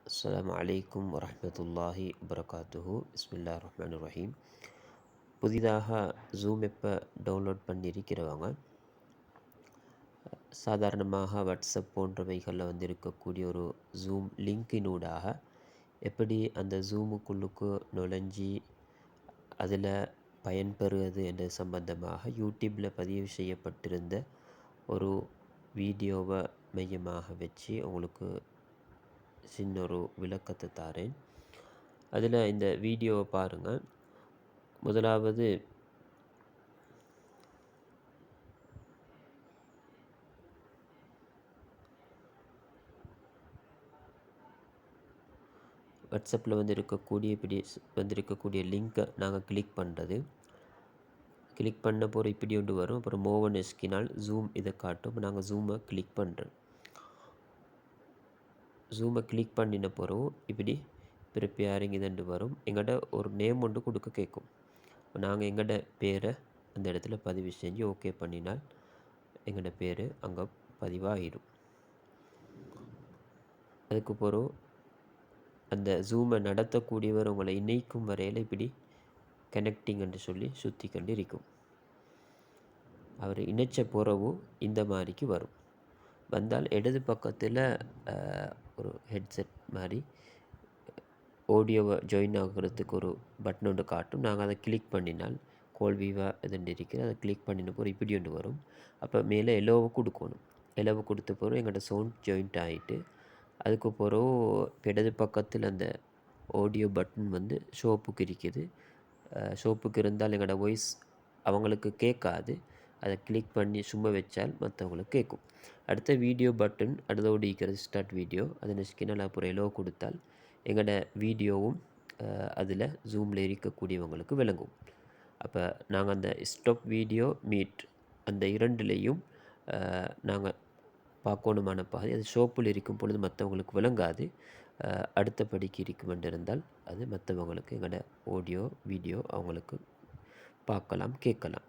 அஸ்ஸலாமு அலைக்கும் வரஹ்மத்துல்லாஹி வபரகாத்துஹு. பிஸ்மில்லாஹிர் ரஹ்மானிர் ரஹீம். புதிதாக ஜூம் ஆப்பை டவுன்லோட் பண்ணியிருக்கிறவங்க சாதாரணமாக வாட்ஸ்அப் போன்றவைகளில் இருக்கக்கூடிய ஒரு ஜூம் லிங்கினூடாக எப்படி அந்த ஜூமுக்குள்ளுக்கு நுழைஞ்சி அதில் பயன்பெறுவது என்ற சம்பந்தமாக யூடியூப்பில் பதிவு செய்யப்பட்டிருந்த ஒரு வீடியோவை மையமாக வச்சு உங்களுக்கு சின்ன ஒரு விளக்கத்தை தாரேன். அதில் இந்த வீடியோவை பாருங்கள். முதலாவது வாட்ஸ்அப்பில் இருக்கக்கூடிய லிங்க்கை நாங்கள் கிளிக் பண்ணுறது. கிளிக் பண்ண போகிற இப்படி ஒன்று வரும். அப்புறம் மோவன் எஸ்கினால் ஜூம் இதை காட்டும். இப்போ நாங்கள் ஜூமை கிளிக் பண்ணுறோம். ஜூமை கிளிக் பண்ணின பிறகு இப்படி ப்ரிப்பேரிங் இதுண்டு வரும். எங்கள்கிட்ட ஒரு நேம் ஒன்று கொடுக்க கேட்கும். நாங்கள் எங்கள்கிட்ட பேரை அந்த இடத்துல பதிவு செஞ்சு ஓகே பண்ணினால் எங்களோட பேர் அங்கே பதிவாகிடும். அதுக்கு பிறகு அந்த ஜூமை நடத்தக்கூடியவர் உங்களை இணைக்கும் வரையில் இப்படி கனெக்டிங் என்று சொல்லி சுற்றி கொண்டு இருக்கும். அவர் இணைச்ச பிறகும் இந்த மாதிரிக்கு வரும். வந்தால் இடது பக்கத்தில் ஒரு ஹெட்செட் மாதிரி ஆடியோவை ஜாயின் ஆகிறதுக்கு ஒரு பட்டன் ஒன்று காட்டும். நாங்கள் அதை கிளிக் பண்ணினால் கோல்விவா இதுண்டு இருக்குது. அதை கிளிக் பண்ணின போகிற இப்படி ஒன்று வரும். அப்போ மேலே எல்லோவை கொடுக்கணும். எல்லோவை கொடுத்த பிறகு எங்கள்கிட்ட சவுண்ட் ஜாயிண்ட் ஆகிட்டு அதுக்கு பிறகு இடது பக்கத்தில் அந்த ஆடியோ பட்டன் ஷோப்புக்கு இருக்குது. ஷோப்புக்கு இருந்தால் எங்களோட வாய்ஸ் அவங்களுக்கு கேட்காது. அதை கிளிக் பண்ணி சும்மா வச்சால் மற்றவங்களுக்கு கேட்கும். அடுத்த வீடியோ பட்டன் அதோடு இருக்கிறது ஸ்டார்ட் வீடியோ. அதை நெஸ்கினால் அப்புறம் எல்லோ கொடுத்தால் எங்களோட வீடியோவும் அதில் ஜூமில் இருக்கக்கூடியவங்களுக்கு விளங்கும். அப்போ நாங்கள் அந்த ஸ்டாப் வீடியோ மீட் அந்த இரண்டுலேயும் நாங்கள் பார்க்கணுமான பாதி அது ஷோப்பில் இருக்கும் பொழுது மற்றவங்களுக்கு விளங்காது. அடுத்த படிக்கு இருக்கும் இருந்தால் அது மற்றவங்களுக்கு எங்களோட ஆடியோ வீடியோ அவங்களுக்கு பார்க்கலாம், கேட்கலாம்.